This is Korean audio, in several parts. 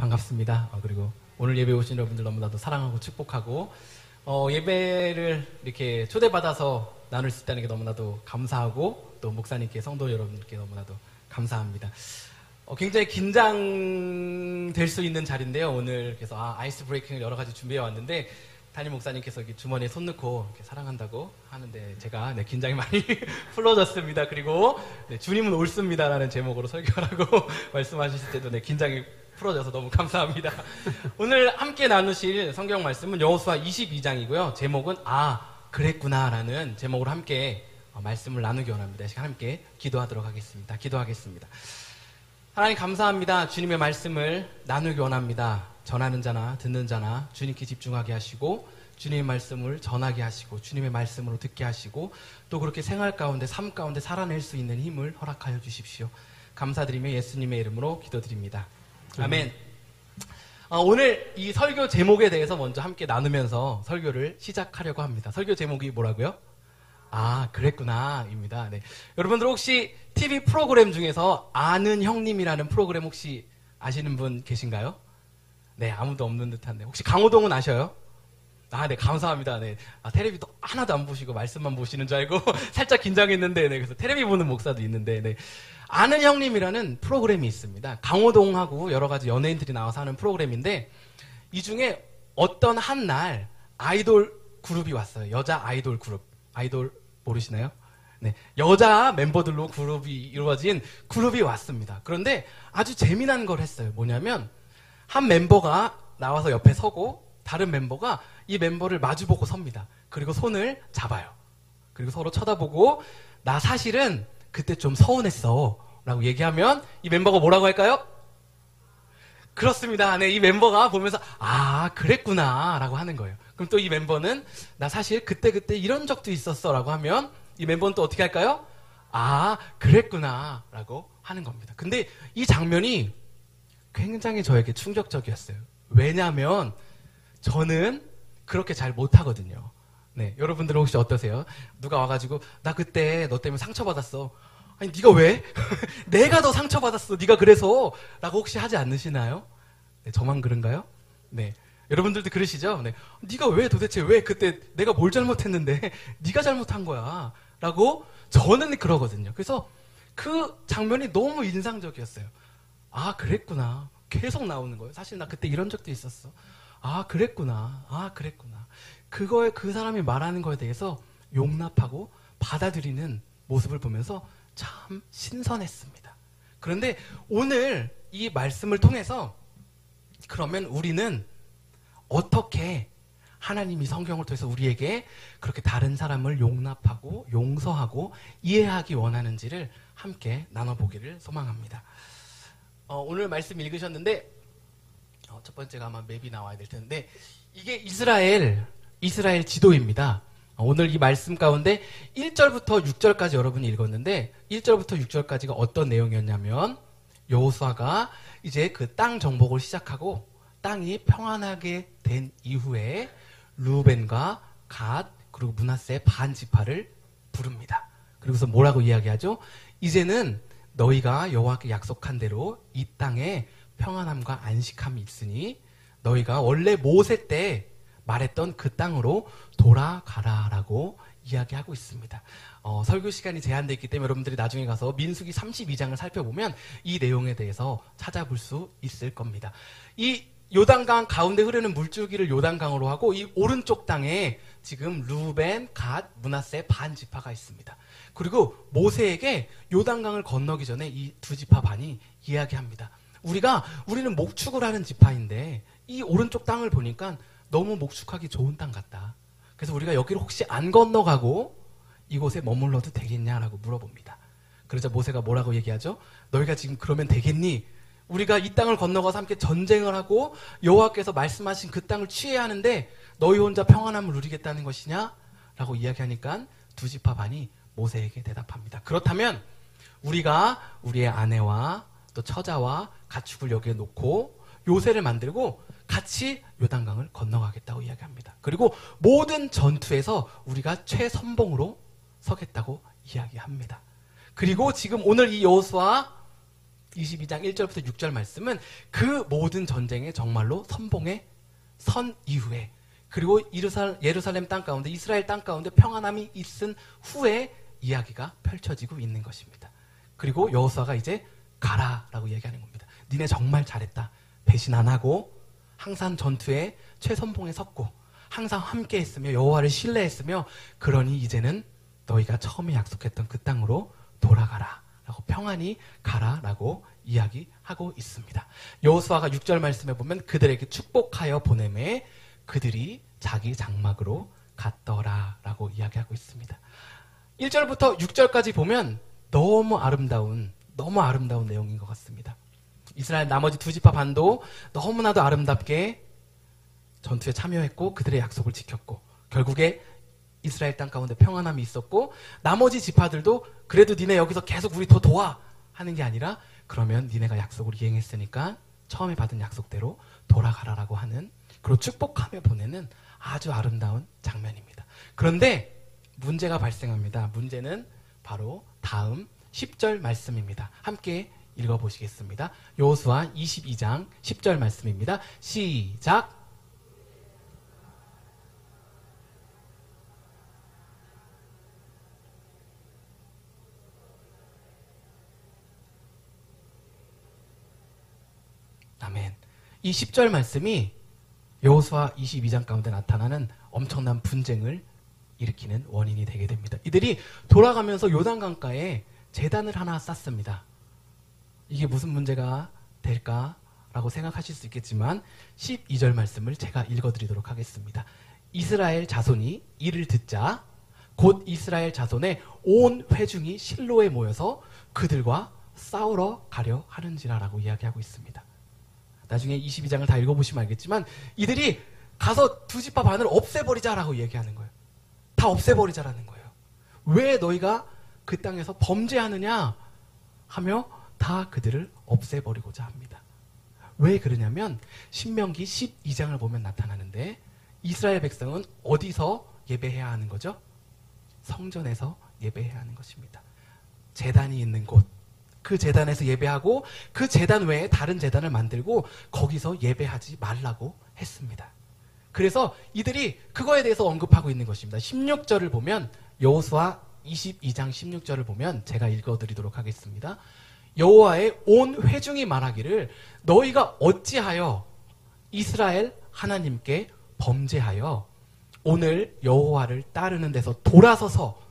반갑습니다. 그리고 오늘 예배 오신 여러분들 너무나도 사랑하고 축복하고 예배를 이렇게 초대받아서 나눌 수 있다는 게 너무나도 감사하고 또 목사님께 성도 여러분들께 너무나도 감사합니다. 굉장히 긴장될 수 있는 자리인데요. 오늘 그래서 아이스 브레이킹을 여러 가지 준비해 왔는데 담임 목사님께서 이렇게 주머니에 손 넣고 이렇게 사랑한다고 하는데 제가 긴장이 많이 풀어졌습니다. 그리고 주님은 옳습니다라는 제목으로 설교를 하고 말씀하실 때도 긴장이 풀어져서 너무 감사합니다. 오늘 함께 나누실 성경 말씀은 여호수아 22장이고요. 제목은 그랬구나라는 제목으로 함께 말씀을 나누기 원합니다. 이 시간 함께 기도하도록 하겠습니다. 기도하겠습니다. 하나님 감사합니다. 주님의 말씀을 나누기 원합니다. 전하는 자나 듣는 자나 주님께 집중하게 하시고 주님의 말씀을 전하게 하시고 주님의 말씀으로 듣게 하시고 또 그렇게 생활 가운데 삶 가운데 살아낼 수 있는 힘을 허락하여 주십시오. 감사드리며 예수님의 이름으로 기도드립니다. 아멘. 오늘 이 설교 제목에 대해서 먼저 함께 나누면서 설교를 시작하려고 합니다. 설교 제목이 뭐라고요? 그랬구나 입니다. 네. 여러분들 혹시 TV 프로그램 중에서 아는 형님이라는 프로그램 혹시 아시는 분 계신가요? 네, 아무도 없는 듯한데 혹시 강호동은 아셔요? 네, 감사합니다. 네. 텔레비도 하나도 안 보시고 말씀만 보시는 줄 알고 살짝 긴장했는데, 그래서 텔레비 보는 목사도 있는데, 아는 형님이라는 프로그램이 있습니다. 강호동하고 여러 가지 연예인들이 나와서 하는 프로그램인데, 이 중에 어떤 한 날 아이돌 그룹이 왔어요. 여자 아이돌 그룹. 아이돌 모르시나요? 네. 여자 멤버들로 그룹이 이루어진 그룹이 왔습니다. 그런데 아주 재미난 걸 했어요. 뭐냐면, 한 멤버가 나와서 옆에 서고, 다른 멤버가 이 멤버를 마주보고 섭니다. 그리고 손을 잡아요. 그리고 서로 쳐다보고 나 사실은 그때 좀 서운했어 라고 얘기하면 이 멤버가 뭐라고 할까요? 그렇습니다. 네, 이 멤버가 보면서 그랬구나 라고 하는 거예요. 그럼 또 이 멤버는 나 사실 그때 이런 적도 있었어 라고 하면 이 멤버는 또 어떻게 할까요? 그랬구나 라고 하는 겁니다. 근데 이 장면이 굉장히 저에게 충격적이었어요. 왜냐하면 저는 그렇게 잘 못하거든요. 네, 여러분들은 혹시 어떠세요? 누가 와가지고 나 그때 너 때문에 상처받았어. 아니 네가 왜? 내가 더 상처받았어. 네가 그래서 라고 혹시 하지 않으시나요? 네, 저만 그런가요? 네, 여러분들도 그러시죠? 네, 네가 왜 도대체 왜 그때 내가 뭘 잘못했는데 네가 잘못한 거야 라고 저는 그러거든요. 그래서 그 장면이 너무 인상적이었어요. 그랬구나. 계속 나오는 거예요. 사실 나 그때 이런 적도 있었어. 그랬구나. 그랬구나. 그 사람이 말하는 거에 대해서 용납하고 받아들이는 모습을 보면서 참 신선했습니다. 그런데 오늘 이 말씀을 통해서 그러면 우리는 어떻게 하나님이 성경을 통해서 우리에게 그렇게 다른 사람을 용납하고 용서하고 이해하기 원하는지를 함께 나눠보기를 소망합니다. 오늘 말씀 읽으셨는데 첫 번째가 아마 맵이 나와야 될 텐데 이게 이스라엘 지도입니다. 오늘 이 말씀 가운데 1절부터 6절까지 여러분이 읽었는데 1절부터 6절까지가 어떤 내용이었냐면 여호수아가 이제 그 땅 정복을 시작하고 땅이 평안하게 된 이후에 루벤과 갓 그리고 므낫세 반 지파를 부릅니다. 그리고서 뭐라고 이야기하죠? 이제는 너희가 여호와께 약속한 대로 이 땅에 평안함과 안식함이 있으니 너희가 원래 모세 때 말했던 그 땅으로 돌아가라라고 이야기하고 있습니다. 설교 시간이 제한되어 있기 때문에 여러분들이 나중에 가서 민수기 32장을 살펴보면 이 내용에 대해서 찾아볼 수 있을 겁니다. 이 요단강 가운데 흐르는 물줄기를 요단강으로 하고 이 오른쪽 땅에 지금 루벤, 갓, 므낫세 반 지파가 있습니다. 그리고 모세에게 요단강을 건너기 전에 이 두 지파 반이 이야기합니다. 우리는 목축을 하는 지파인데 이 오른쪽 땅을 보니까 너무 목축하기 좋은 땅 같다. 그래서 우리가 여기를 혹시 안 건너가고 이곳에 머물러도 되겠냐라고 물어봅니다. 그러자 모세가 뭐라고 얘기하죠? 너희가 지금 그러면 되겠니? 우리가 이 땅을 건너가서 함께 전쟁을 하고 여호와께서 말씀하신 그 땅을 취해야 하는데 너희 혼자 평안함을 누리겠다는 것이냐? 라고 이야기하니까 두 지파 반이 모세에게 대답합니다. 그렇다면 우리가 우리의 아내와 또 처자와 가축을 여기에 놓고 요새를 만들고 같이 요단강을 건너가겠다고 이야기합니다. 그리고 모든 전투에서 우리가 최선봉으로 서겠다고 이야기합니다. 그리고 지금 오늘 이 여호수아 22장 1절부터 6절 말씀은 그 모든 전쟁에 정말로 선봉에 선 이후에, 그리고 예루살렘 땅 가운데, 이스라엘 땅 가운데 평안함이 있은 후에 이야기가 펼쳐지고 있는 것입니다. 그리고 여호수아가 이제 가라라고 얘기하는 겁니다. 니네 정말 잘했다. 배신 안 하고 항상 전투에 최선봉에 섰고 항상 함께 했으며 여호와를 신뢰했으며, 그러니 이제는 너희가 처음에 약속했던 그 땅으로 돌아가라 라고, 평안히 가라라고 이야기하고 있습니다. 여호수아가 6절 말씀에 보면 그들에게 축복하여 보내매 그들이 자기 장막으로 갔더라 라고 이야기하고 있습니다. 1절부터 6절까지 보면 너무 아름다운 내용인 것 같습니다. 이스라엘 나머지 두 지파 반도 너무나도 아름답게 전투에 참여했고 그들의 약속을 지켰고, 결국에 이스라엘 땅 가운데 평안함이 있었고, 나머지 지파들도 그래도 니네 여기서 계속 우리 더 도와 하는 게 아니라, 그러면 니네가 약속을 이행했으니까 처음에 받은 약속대로 돌아가라라고 하는, 그리고 축복하며 보내는 아주 아름다운 장면입니다. 그런데 문제가 발생합니다. 문제는 바로 다음 10절 말씀입니다. 함께 읽어보시겠습니다. 여호수아 22장 10절 말씀입니다. 시작. 아멘. 이 10절 말씀이 여호수아 22장 가운데 나타나는 엄청난 분쟁을 일으키는 원인이 되게 됩니다. 이들이 돌아가면서 요단강가에 제단을 하나 쌓습니다. 이게 무슨 문제가 될까라고 생각하실 수 있겠지만 12절 말씀을 제가 읽어드리도록 하겠습니다. 이스라엘 자손이 이를 듣자 곧 이스라엘 자손의 온 회중이 실로에 모여서 그들과 싸우러 가려 하는지라라고 이야기하고 있습니다. 나중에 22장을 다 읽어보시면 알겠지만 이들이 가서 두 지파 반을 없애버리자라고 얘기하는 거예요. 다 없애버리자라는 거예요. 왜 너희가 그 땅에서 범죄하느냐 하며 다 그들을 없애버리고자 합니다. 왜 그러냐면 신명기 12장을 보면 나타나는데, 이스라엘 백성은 어디서 예배해야 하는 거죠? 성전에서 예배해야 하는 것입니다. 제단이 있는 곳, 그 제단에서 예배하고 그 제단 외에 다른 제단을 만들고 거기서 예배하지 말라고 했습니다. 그래서 이들이 그거에 대해서 언급하고 있는 것입니다. 16절을 보면, 여호수아 22장 16절을 보면 제가 읽어드리도록 하겠습니다. 여호와의 온 회중이 말하기를 너희가 어찌하여 이스라엘 하나님께 범죄하여 오늘 여호와를 따르는 데서 돌아서서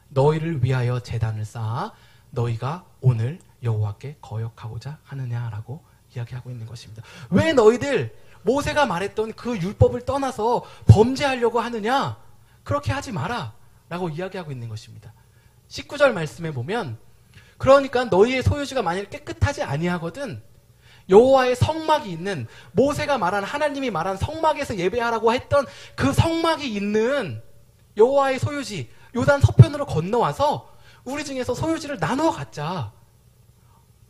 너희를 위하여 제단을 쌓아 너희가 오늘 여호와께 거역하고자 하느냐라고 이야기하고 있는 것입니다. 왜 너희들 모세가 말했던 그 율법을 떠나서 범죄하려고 하느냐? 그렇게 하지 마라 라고 이야기하고 있는 것입니다. 19절 말씀에 보면, 그러니까 너희의 소유지가 만일 깨끗하지 아니하거든 여호와의 성막이 있는, 모세가 말한, 하나님이 말한 성막에서 예배하라고 했던 그 성막이 있는 여호와의 소유지 요단 서편으로 건너와서 우리 중에서 소유지를 나누어 갖자.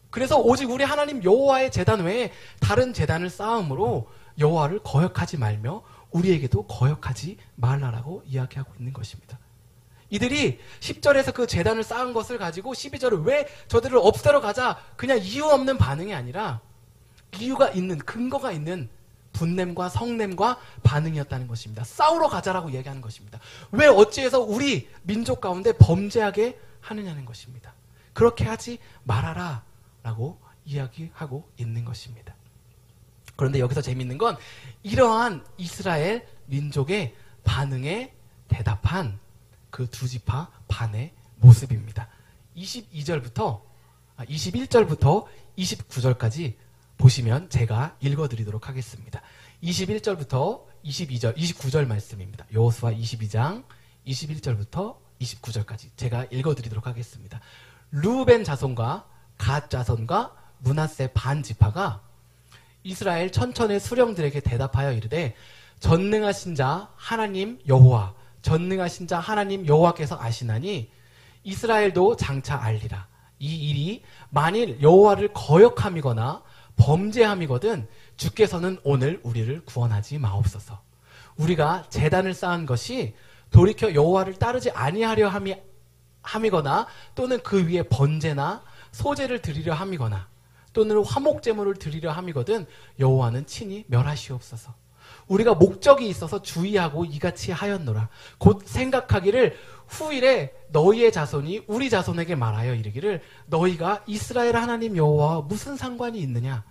그래서 오직 우리 하나님 여호와의 제단 외에 다른 제단을 쌓음으로 여호와를 거역하지 말며 우리에게도 거역하지 말라라고 이야기하고 있는 것입니다. 이들이 10절에서 그 제단을 쌓은 것을 가지고 12절을 왜 저들을 없애러 가자, 그냥 이유 없는 반응이 아니라 이유가 있는, 근거가 있는 분냄과 성냄과 반응이었다는 것입니다. 싸우러 가자라고 얘기하는 것입니다. 왜 어찌해서 우리 민족 가운데 범죄하게 하느냐는 것입니다. 그렇게 하지 말아라 라고 이야기하고 있는 것입니다. 그런데 여기서 재미있는 건 이러한 이스라엘 민족의 반응에 대답한 그 두 지파 반의 모습입니다. 21절부터 29절까지 보시면 제가 읽어드리도록 하겠습니다. 21절부터 22절, 29절 말씀입니다. 여호수아 22장 21절부터 29절까지 제가 읽어드리도록 하겠습니다. 르우벤 자손과 갓 자손과 므낫세 반 지파가 이스라엘 천천의 수령들에게 대답하여 이르되, 전능하신 자 하나님 여호와, 전능하신 자 하나님 여호와께서 아시나니 이스라엘도 장차 알리라. 이 일이 만일 여호와를 거역함이거나 범죄함이거든 주께서는 오늘 우리를 구원하지 마옵소서. 우리가 제단을 쌓은 것이 돌이켜 여호와를 따르지 아니하려 함이거나 또는 그 위에 번제나 소제를 드리려 함이거나 또는 화목제물을 드리려 함이거든 여호와는 친히 멸하시옵소서. 우리가 목적이 있어서 주의하고 이같이 하였노라. 곧 생각하기를 후일에 너희의 자손이 우리 자손에게 말하여 이르기를 너희가 이스라엘 하나님 여호와와 무슨 상관이 있느냐.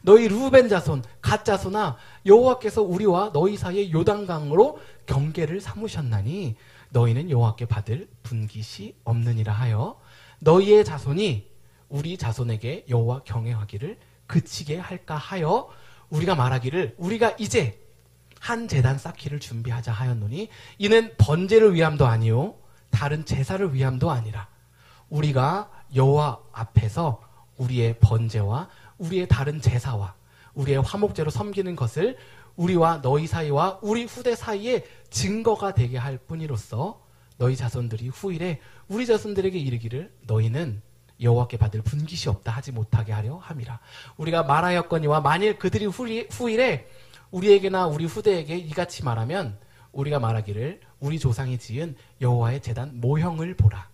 너희 르우벤 자손 갓 자손아 여호와께서 우리와 너희 사이에 요단강으로 경계를 삼으셨나니 너희는 여호와께 받을 분깃이 없느니라 하여 너희의 자손이 우리 자손에게 여호와 경외하기를 그치게 할까 하여 우리가 말하기를 우리가 이제 한 제단 쌓기를 준비하자 하였노니 이는 번제를 위함도 아니요 다른 제사를 위함도 아니라 우리가 여호와 앞에서 우리의 번제와 우리의 다른 제사와 우리의 화목제로 섬기는 것을 우리와 너희 사이와 우리 후대 사이에 증거가 되게 할 뿐이로써 너희 자손들이 후일에 우리 자손들에게 이르기를 너희는 여호와께 받을 분깃이 없다 하지 못하게 하려 함이라. 우리가 말하였거니와 만일 그들이 후일에 우리에게나 우리 후대에게 이같이 말하면 우리가 말하기를 우리 조상이 지은 여호와의 제단 모형을 보라.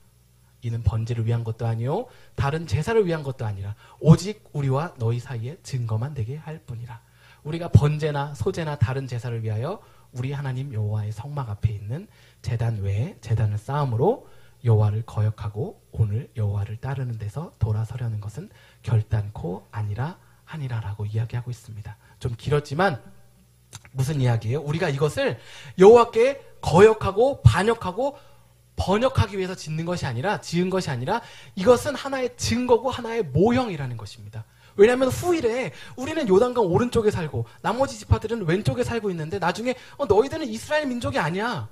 이는 번제를 위한 것도 아니요 다른 제사를 위한 것도 아니라 오직 우리와 너희 사이에 증거만 되게 할 뿐이라. 우리가 번제나 소제나 다른 제사를 위하여 우리 하나님 여호와의 성막 앞에 있는 제단 외에 제단을 쌓음으로 여호와를 거역하고 오늘 여호와를 따르는 데서 돌아서려는 것은 결단코 아니라 하니라라고 이야기하고 있습니다. 좀 길었지만 무슨 이야기예요? 우리가 이것을 여호와께 거역하고 반역하고 번역하기 위해서 지은 것이 아니라 이것은 하나의 증거고 하나의 모형이라는 것입니다. 왜냐하면 후일에 우리는 요단강 오른쪽에 살고 나머지 지파들은 왼쪽에 살고 있는데 나중에 너희들은 이스라엘 민족이 아니야.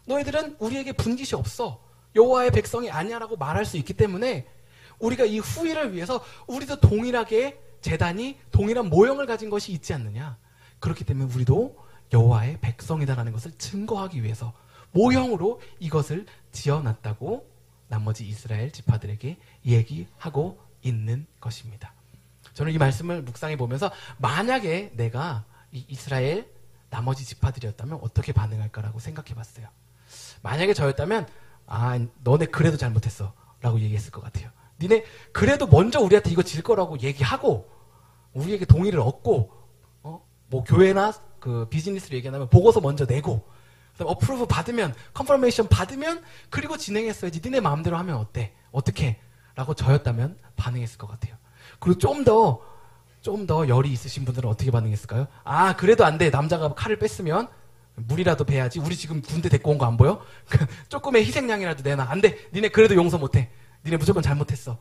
너희들은 우리에게 분깃이 없어. 여호와의 백성이 아니야 라고 말할 수 있기 때문에 우리가 이 후일을 위해서 우리도 동일하게 제단이 동일한 모형을 가진 것이 있지 않느냐. 그렇기 때문에 우리도 여호와의 백성이다라는 것을 증거하기 위해서 모형으로 이것을 지어놨다고 나머지 이스라엘 지파들에게 얘기하고 있는 것입니다. 저는 이 말씀을 묵상해 보면서 만약에 내가 이 이스라엘 나머지 지파들이었다면 어떻게 반응할까라고 생각해 봤어요. 만약에 저였다면 너네 그래도 잘못했어 라고 얘기했을 것 같아요. 니네 그래도 먼저 우리한테 이거 질 거라고 얘기하고 우리에게 동의를 얻고 뭐 교회나 그 비즈니스로 얘기하면 보고서 먼저 내고 어프로브 받으면 컨퍼메이션 받으면 그리고 진행했어야지. 니네 마음대로 하면 어때? 어떻게? 라고 저였다면 반응했을 것 같아요. 그리고 좀 더 열이 있으신 분들은 어떻게 반응했을까요? 그래도 안 돼. 남자가 칼을 뺐으면 물이라도 베야지. 우리 지금 군대 데리고 온 거 안 보여? 조금의 희생양이라도 내놔. 안 돼. 니네 그래도 용서 못해. 니네 무조건 잘못했어.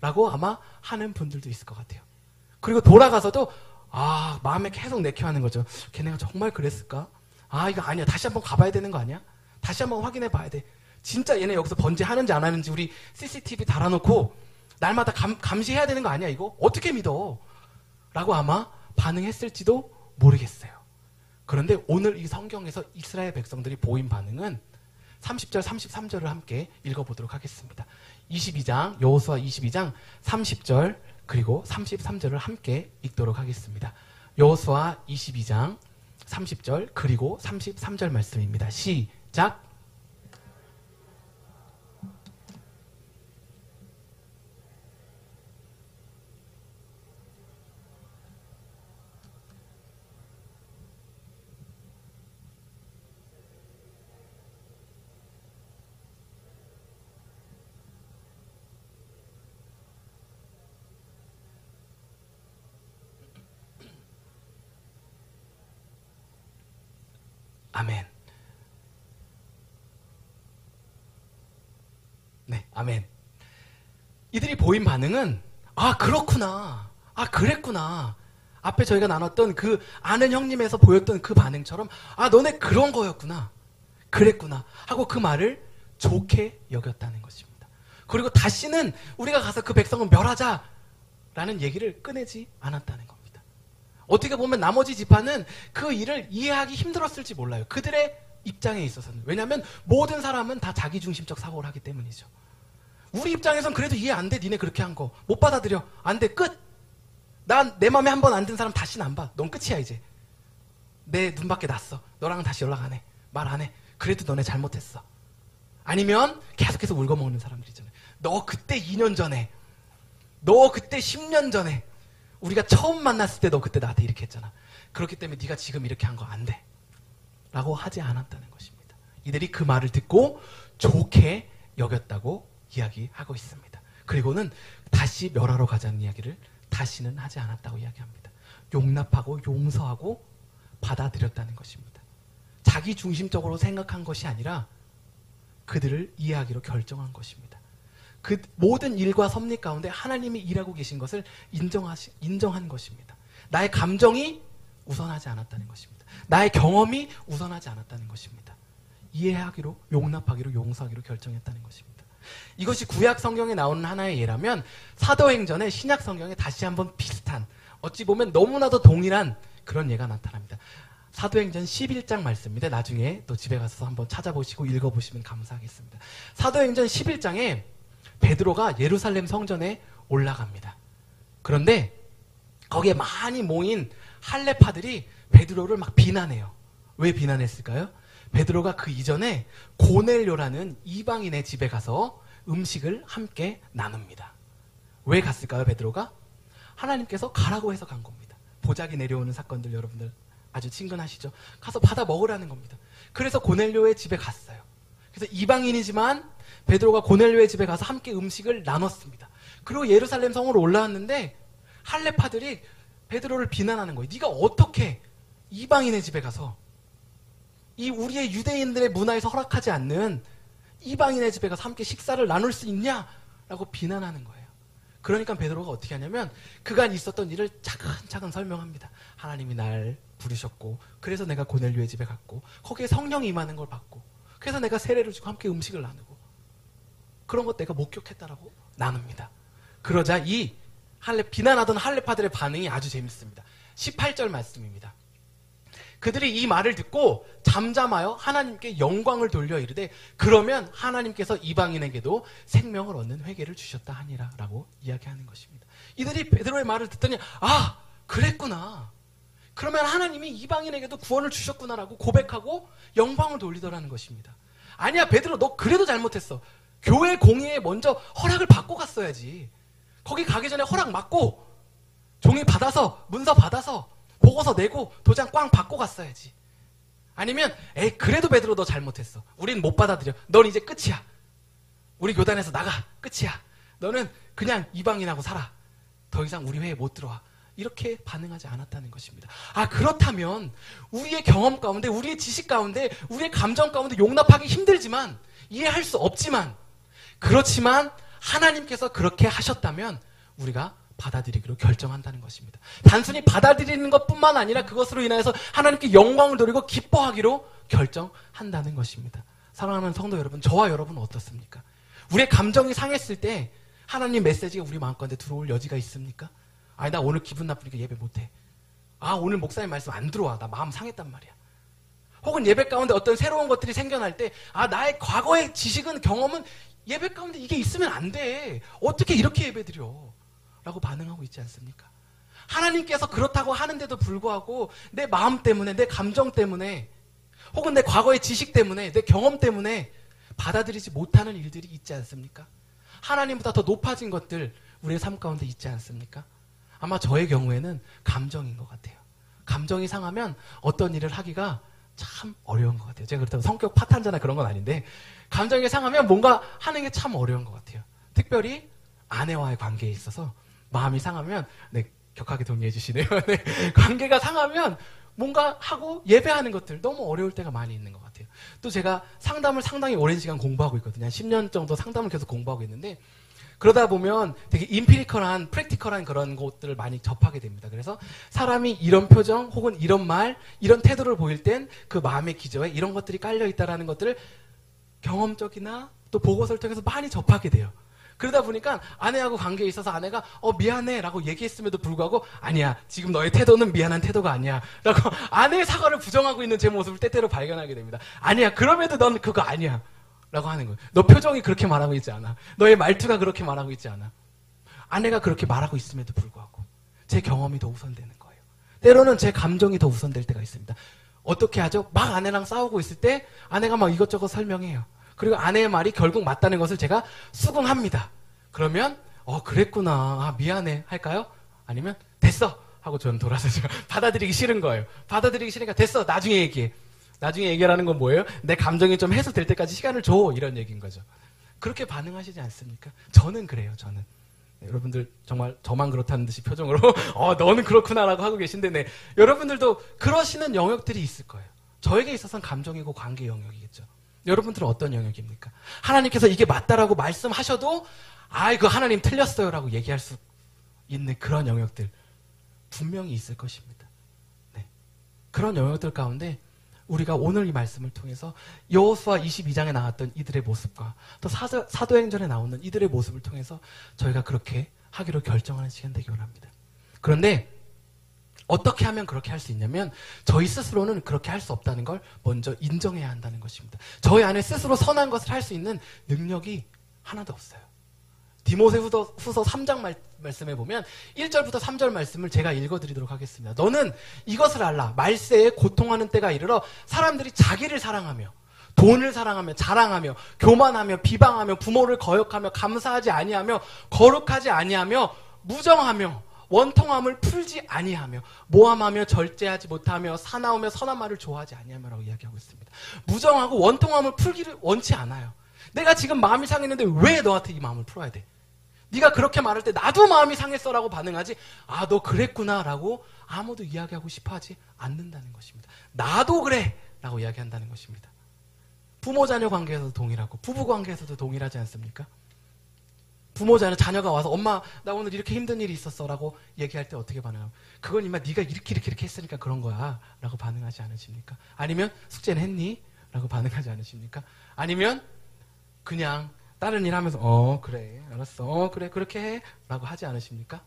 라고 아마 하는 분들도 있을 것 같아요. 그리고 돌아가서도 마음에 계속 내켜하는 거죠. 걔네가 정말 그랬을까? 이거 아니야. 다시 한번 가봐야 되는 거 아니야? 다시 한번 확인해 봐야 돼. 진짜 얘네 여기서 번제하는지 안 하는지 우리 CCTV 달아놓고 날마다 감시해야 되는 거 아니야 이거? 어떻게 믿어? 라고 아마 반응했을지도 모르겠어요. 그런데 오늘 이 성경에서 이스라엘 백성들이 보인 반응은 30절, 33절을 함께 읽어보도록 하겠습니다. 22장, 여호수아 22장 30절 그리고 33절을 함께 읽도록 하겠습니다. 여호수아 22장 30절 그리고 33절 말씀입니다. 시작! 아멘. 네, 아멘. 이들이 보인 반응은 그렇구나. 그랬구나. 앞에 저희가 나눴던 그 아는 형님에서 보였던 그 반응처럼 너네 그런 거였구나. 그랬구나. 하고 그 말을 좋게 여겼다는 것입니다. 그리고 다시는 우리가 가서 그 백성을 멸하자라는 얘기를 꺼내지 않았다는 겁니다. 어떻게 보면 나머지 지파는 그 일을 이해하기 힘들었을지 몰라요. 그들의 입장에 있어서는. 왜냐하면 모든 사람은 다 자기중심적 사고를 하기 때문이죠. 우리 입장에선 그래도 이해 안 돼. 니네 그렇게 한 거. 못 받아들여. 안 돼. 끝. 난 내 맘에 한 번 안 든 사람 다시는 안 봐. 넌 끝이야 이제. 내 눈밖에 났어. 너랑은 다시 연락 안 해. 말 안 해. 그래도 너네 잘못했어. 아니면 계속해서 울고먹는 사람들 있잖아요. 너 그때 2년 전에, 너 그때 10년 전에 우리가 처음 만났을 때 너 그때 나한테 이렇게 했잖아. 그렇기 때문에 네가 지금 이렇게 한 거 안 돼. 라고 하지 않았다는 것입니다. 이들이 그 말을 듣고 좋게 여겼다고 이야기하고 있습니다. 그리고는 다시 멸하러 가자는 이야기를 다시는 하지 않았다고 이야기합니다. 용납하고 용서하고 받아들였다는 것입니다. 자기 중심적으로 생각한 것이 아니라 그들을 이해하기로 결정한 것입니다. 그 모든 일과 섭리 가운데 하나님이 일하고 계신 것을 인정한 것입니다. 나의 감정이 우선하지 않았다는 것입니다. 나의 경험이 우선하지 않았다는 것입니다. 이해하기로, 용납하기로, 용서하기로 결정했다는 것입니다. 이것이 구약 성경에 나오는 하나의 예라면 사도행전의 신약 성경에 다시 한번 비슷한, 어찌 보면 너무나도 동일한 그런 예가 나타납니다. 사도행전 11장 말씀입니다. 나중에 또 집에 가서 한번 찾아보시고 읽어보시면 감사하겠습니다. 사도행전 11장에 베드로가 예루살렘 성전에 올라갑니다. 그런데 거기에 많이 모인 할례파들이 베드로를 막 비난해요. 왜 비난했을까요? 베드로가 그 이전에 고넬료라는 이방인의 집에 가서 음식을 함께 나눕니다. 왜 갔을까요, 베드로가? 하나님께서 가라고 해서 간 겁니다. 보자기 내려오는 사건들 여러분들 아주 친근하시죠? 가서 받아 먹으라는 겁니다. 그래서 고넬료의 집에 갔어요. 그래서 이방인이지만 베드로가 고넬료의 집에 가서 함께 음식을 나눴습니다. 그리고 예루살렘 성으로 올라왔는데 할례파들이 베드로를 비난하는 거예요. 네가 어떻게 이방인의 집에 가서 이 우리의 유대인들의 문화에서 허락하지 않는 이방인의 집에 가서 함께 식사를 나눌 수 있냐라고 비난하는 거예요. 그러니까 베드로가 어떻게 하냐면 그간 있었던 일을 차근차근 설명합니다. 하나님이 날 부르셨고 그래서 내가 고넬료의 집에 갔고 거기에 성령이 임하는 걸 봤고 그래서 내가 세례를 주고 함께 음식을 나누고 그런 것 내가 목격했다라고 나눕니다. 그러자 이 비난하던 할례파들의 반응이 아주 재밌습니다. 18절 말씀입니다. 그들이 이 말을 듣고 잠잠하여 하나님께 영광을 돌려 이르되 그러면 하나님께서 이방인에게도 생명을 얻는 회개를 주셨다 하니라 라고 이야기하는 것입니다. 이들이 베드로의 말을 듣더니 아 그랬구나. 그러면 하나님이 이방인에게도 구원을 주셨구나라고 고백하고 영광을 돌리더라는 것입니다. 아니야 베드로 너 그래도 잘못했어. 교회 공의에 먼저 허락을 받고 갔어야지. 거기 가기 전에 허락 받고 종이 받아서 문서 받아서 보고서 내고 도장 꽝 받고 갔어야지. 아니면 에이 그래도 베드로 너 잘못했어. 우린 못 받아들여. 넌 이제 끝이야. 우리 교단에서 나가. 끝이야. 너는 그냥 이방인하고 살아. 더 이상 우리 회에 못 들어와. 이렇게 반응하지 않았다는 것입니다. 아 그렇다면 우리의 경험 가운데 우리의 지식 가운데 우리의 감정 가운데 용납하기 힘들지만 이해할 수 없지만 그렇지만 하나님께서 그렇게 하셨다면 우리가 받아들이기로 결정한다는 것입니다. 단순히 받아들이는 것뿐만 아니라 그것으로 인하여서 하나님께 영광을 돌리고 기뻐하기로 결정한다는 것입니다. 사랑하는 성도 여러분, 저와 여러분은 어떻습니까? 우리의 감정이 상했을 때 하나님 메시지가 우리 마음가운데 들어올 여지가 있습니까? 아니 나 오늘 기분 나쁘니까 예배 못해. 아 오늘 목사님 말씀 안 들어와. 나 마음 상했단 말이야. 혹은 예배 가운데 어떤 새로운 것들이 생겨날 때 아 나의 과거의 지식은 경험은 예배 가운데 이게 있으면 안 돼. 어떻게 이렇게 예배 드려? 라고 반응하고 있지 않습니까? 하나님께서 그렇다고 하는데도 불구하고 내 마음 때문에 내 감정 때문에 혹은 내 과거의 지식 때문에 내 경험 때문에 받아들이지 못하는 일들이 있지 않습니까? 하나님보다 더 높아진 것들 우리의 삶 가운데 있지 않습니까? 아마 저의 경우에는 감정인 것 같아요. 감정이 상하면 어떤 일을 하기가 참 어려운 것 같아요. 제가 그렇다고 성격 파탄자나 그런 건 아닌데 감정이 상하면 뭔가 하는 게 참 어려운 것 같아요. 특별히 아내와의 관계에 있어서 마음이 상하면 네, 격하게 동의해 주시네요. 네, 관계가 상하면 뭔가 하고 예배하는 것들 너무 어려울 때가 많이 있는 것 같아요. 또 제가 상담을 상당히 오랜 시간 공부하고 있거든요. 한 10년 정도 상담을 계속 공부하고 있는데 그러다 보면 되게 임피리컬한, 프랙티컬한 그런 것들을 많이 접하게 됩니다. 그래서 사람이 이런 표정 혹은 이런 말, 이런 태도를 보일 땐 그 마음의 기저에 이런 것들이 깔려있다라는 것들을 경험적이나 또 보고서를 통해서 많이 접하게 돼요. 그러다 보니까 아내하고 관계에 있어서 아내가 미안해 라고 얘기했음에도 불구하고 아니야 지금 너의 태도는 미안한 태도가 아니야 라고 아내의 사과를 부정하고 있는 제 모습을 때때로 발견하게 됩니다. 아니야 그럼에도 넌 그거 아니야 라고 하는 거예요. 너 표정이 그렇게 말하고 있지 않아. 너의 말투가 그렇게 말하고 있지 않아. 아내가 그렇게 말하고 있음에도 불구하고 제 경험이 더 우선되는 거예요. 때로는 제 감정이 더 우선될 때가 있습니다. 어떻게 하죠? 막 아내랑 싸우고 있을 때 아내가 막 이것저것 설명해요. 그리고 아내의 말이 결국 맞다는 것을 제가 수긍합니다. 그러면 그랬구나. 아, 미안해 할까요? 아니면 됐어 하고 저는 돌아서 받아들이기 싫은 거예요. 받아들이기 싫으니까 됐어 나중에 얘기해. 나중에 얘기하라는 건 뭐예요? 내 감정이 좀 해소될 때까지 시간을 줘 이런 얘기인 거죠. 그렇게 반응하시지 않습니까? 저는 그래요. 저는 여러분들 정말 저만 그렇다는 듯이 표정으로 너는 그렇구나라고 하고 계신데 네, 여러분들도 그러시는 영역들이 있을 거예요. 저에게 있어서는 감정이고 관계 영역이겠죠. 여러분들은 어떤 영역입니까? 하나님께서 이게 맞다라고 말씀하셔도 그 하나님 틀렸어요 라고 얘기할 수 있는 그런 영역들 분명히 있을 것입니다. 네. 그런 영역들 가운데 우리가 오늘 이 말씀을 통해서 여호수아 22장에 나왔던 이들의 모습과 또 사도행전에 나오는 이들의 모습을 통해서 저희가 그렇게 하기로 결정하는 시간 되기 원합니다. 그런데 어떻게 하면 그렇게 할 수 있냐면 저희 스스로는 그렇게 할 수 없다는 걸 먼저 인정해야 한다는 것입니다. 저희 안에 스스로 선한 것을 할 수 있는 능력이 하나도 없어요. 디모데후서 3장 말씀에 보면 1절부터 3절 말씀을 제가 읽어드리도록 하겠습니다. 너는 이것을 알라. 말세에 고통하는 때가 이르러 사람들이 자기를 사랑하며 돈을 사랑하며 자랑하며 교만하며 비방하며 부모를 거역하며 감사하지 아니하며 거룩하지 아니하며 무정하며 원통함을 풀지 아니하며 모함하며 절제하지 못하며 사나우며 선한 말을 좋아하지 아니하며라고 이야기하고 있습니다. 무정하고 원통함을 풀기를 원치 않아요. 내가 지금 마음이 상했는데 왜 너한테 이 마음을 풀어야 돼? 네가 그렇게 말할 때 나도 마음이 상했어라고 반응하지 너 그랬구나라고 아무도 이야기하고 싶어하지 않는다는 것입니다. 나도 그래 라고 이야기한다는 것입니다. 부모 자녀 관계에서도 동일하고 부부 관계에서도 동일하지 않습니까? 부모 자녀가 와서 엄마 나 오늘 이렇게 힘든 일이 있었어 라고 얘기할 때 어떻게 반응하면 그건 임마 네가 이렇게 했으니까 그런 거야 라고 반응하지 않으십니까? 아니면 숙제는 했니? 라고 반응하지 않으십니까? 아니면 그냥 다른 일 하면서 그래 알았어 그래 그렇게 해 라고 하지 않으십니까?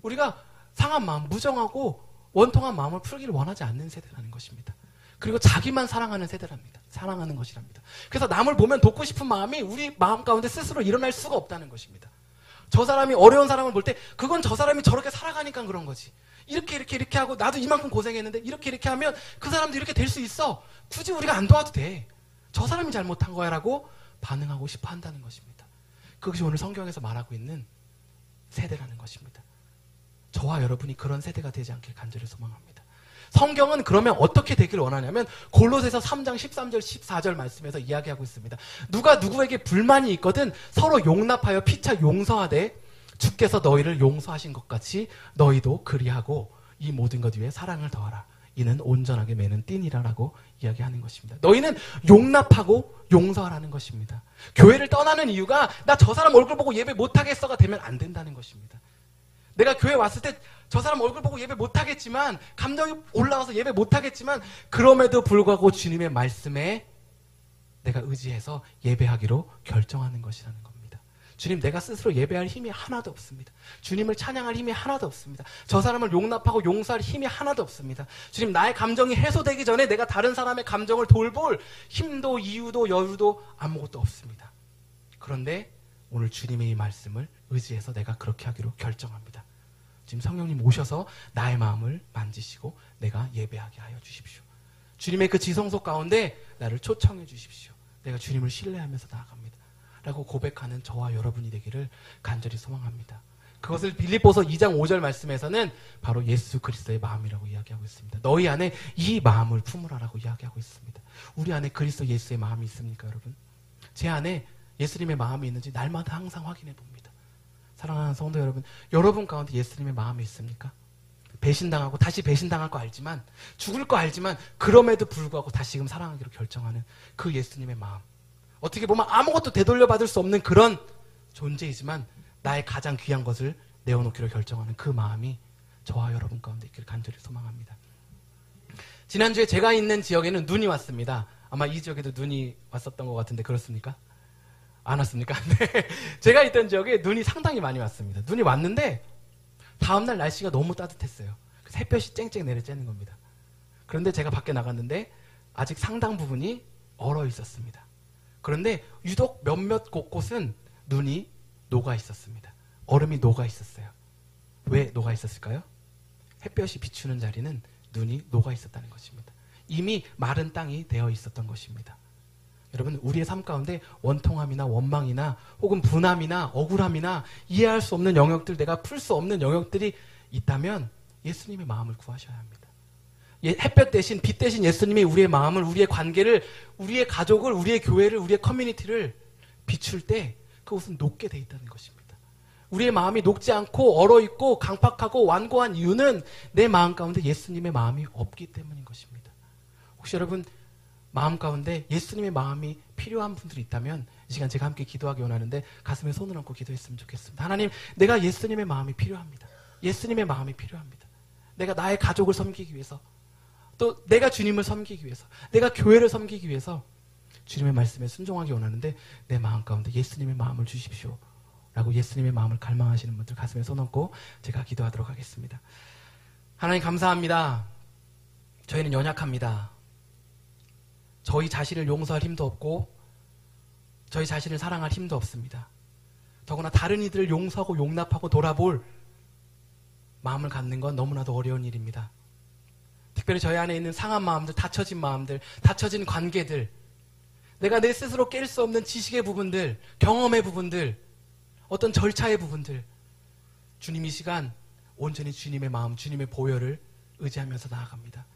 우리가 상한 마음 무정하고 원통한 마음을 풀기를 원하지 않는 세대라는 것입니다. 그리고 자기만 사랑하는 세대랍니다. 사랑하는 것이랍니다. 그래서 남을 보면 돕고 싶은 마음이 우리 마음 가운데 스스로 일어날 수가 없다는 것입니다. 저 사람이 어려운 사람을 볼 때 그건 저 사람이 저렇게 살아가니까 그런 거지. 이렇게 하고 나도 이만큼 고생했는데 이렇게 하면 그 사람도 이렇게 될 수 있어. 굳이 우리가 안 도와도 돼. 저 사람이 잘못한 거야 라고 반응하고 싶어 한다는 것입니다. 그것이 오늘 성경에서 말하고 있는 세대라는 것입니다. 저와 여러분이 그런 세대가 되지 않길 간절히 소망합니다. 성경은 그러면 어떻게 되길 원하냐면 골로새서 3장 13절 14절 말씀에서 이야기하고 있습니다. 누가 누구에게 불만이 있거든 서로 용납하여 피차 용서하되 주께서 너희를 용서하신 것 같이 너희도 그리하고 이 모든 것 위에 사랑을 더하라. 이는 온전하게 매는 띠니라라고 이야기하는 것입니다. 너희는 용납하고 용서하라는 것입니다. 교회를 떠나는 이유가 나 저 사람 얼굴 보고 예배 못하겠어가 되면 안 된다는 것입니다. 내가 교회 왔을 때 저 사람 얼굴 보고 예배 못하겠지만 감정이 올라와서 예배 못하겠지만 그럼에도 불구하고 주님의 말씀에 내가 의지해서 예배하기로 결정하는 것이라는 겁니다. 주님 내가 스스로 예배할 힘이 하나도 없습니다. 주님을 찬양할 힘이 하나도 없습니다. 저 사람을 용납하고 용서할 힘이 하나도 없습니다. 주님 나의 감정이 해소되기 전에 내가 다른 사람의 감정을 돌볼 힘도 이유도 여유도 아무것도 없습니다. 그런데 오늘 주님의 이 말씀을 의지해서 내가 그렇게 하기로 결정합니다. 지금 성령님 오셔서 나의 마음을 만지시고 내가 예배하게 하여 주십시오. 주님의 그 지성소 가운데 나를 초청해 주십시오. 내가 주님을 신뢰하면서 나아갑니다. 라고 고백하는 저와 여러분이 되기를 간절히 소망합니다. 그것을 빌립보서 2장 5절 말씀에서는 바로 예수 그리스도의 마음이라고 이야기하고 있습니다. 너희 안에 이 마음을 품으라라고 이야기하고 있습니다. 우리 안에 그리스도 예수의 마음이 있습니까, 여러분? 제 안에 예수님의 마음이 있는지 날마다 항상 확인해 봅니다. 사랑하는 성도 여러분, 여러분 가운데 예수님의 마음이 있습니까? 배신당하고 다시 배신당할 거 알지만, 죽을 거 알지만 그럼에도 불구하고 다시금 사랑하기로 결정하는 그 예수님의 마음. 어떻게 보면 아무것도 되돌려받을 수 없는 그런 존재이지만 나의 가장 귀한 것을 내어놓기로 결정하는 그 마음이 저와 여러분 가운데 있기를 간절히 소망합니다. 지난주에 제가 있는 지역에는 눈이 왔습니다. 아마 이 지역에도 눈이 왔었던 것 같은데 그렇습니까? 안 왔습니까? 네. 제가 있던 지역에 눈이 상당히 많이 왔습니다. 눈이 왔는데 다음날 날씨가 너무 따뜻했어요. 햇볕이 쨍쨍 내려쬐는 겁니다. 그런데 제가 밖에 나갔는데 아직 상당 부분이 얼어 있었습니다. 그런데 유독 몇몇 곳곳은 눈이 녹아 있었습니다. 얼음이 녹아 있었어요. 왜 녹아 있었을까요? 햇볕이 비추는 자리는 눈이 녹아 있었다는 것입니다. 이미 마른 땅이 되어 있었던 것입니다. 여러분, 우리의 삶 가운데 원통함이나 원망이나 혹은 분함이나 억울함이나 이해할 수 없는 영역들, 내가 풀 수 없는 영역들이 있다면 예수님의 마음을 구하셔야 합니다. 햇볕 대신 빛 대신 예수님이 우리의 마음을, 우리의 관계를, 우리의 가족을, 우리의 교회를, 우리의 커뮤니티를 비출 때 그것은 녹게 돼 있다는 것입니다. 우리의 마음이 녹지 않고 얼어있고 강팍하고 완고한 이유는 내 마음 가운데 예수님의 마음이 없기 때문인 것입니다. 혹시 여러분 마음 가운데 예수님의 마음이 필요한 분들이 있다면 이 시간 제가 함께 기도하기 원하는데 가슴에 손을 얹고 기도했으면 좋겠습니다. 하나님, 내가 예수님의 마음이 필요합니다. 예수님의 마음이 필요합니다. 내가 나의 가족을 섬기기 위해서, 또 내가 주님을 섬기기 위해서, 내가 교회를 섬기기 위해서 주님의 말씀에 순종하기 원하는데 내 마음 가운데 예수님의 마음을 주십시오 라고 예수님의 마음을 갈망하시는 분들 가슴에 손 얹고 제가 기도하도록 하겠습니다. 하나님 감사합니다. 저희는 연약합니다. 저희 자신을 용서할 힘도 없고 저희 자신을 사랑할 힘도 없습니다. 더구나 다른 이들을 용서하고 용납하고 돌아볼 마음을 갖는 건 너무나도 어려운 일입니다. 특별히 저희 안에 있는 상한 마음들, 닫혀진 마음들, 닫혀진 관계들, 내가 내 스스로 깰 수 없는 지식의 부분들, 경험의 부분들, 어떤 절차의 부분들, 주님 이 시간 온전히 주님의 마음, 주님의 보혈을 의지하면서 나아갑니다.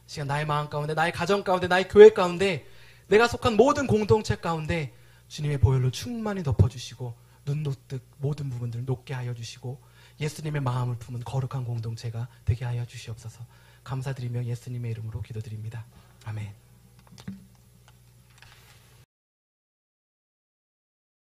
이 시간 나의 마음 가운데, 나의 가정 가운데, 나의 교회 가운데, 내가 속한 모든 공동체 가운데 주님의 보혈로 충만히 덮어주시고 눈 녹듯 모든 부분들을 녹게 하여 주시고 예수님의 마음을 품은 거룩한 공동체가 되게 하여 주시옵소서. 감사드리며 예수님의 이름으로 기도드립니다. 아멘.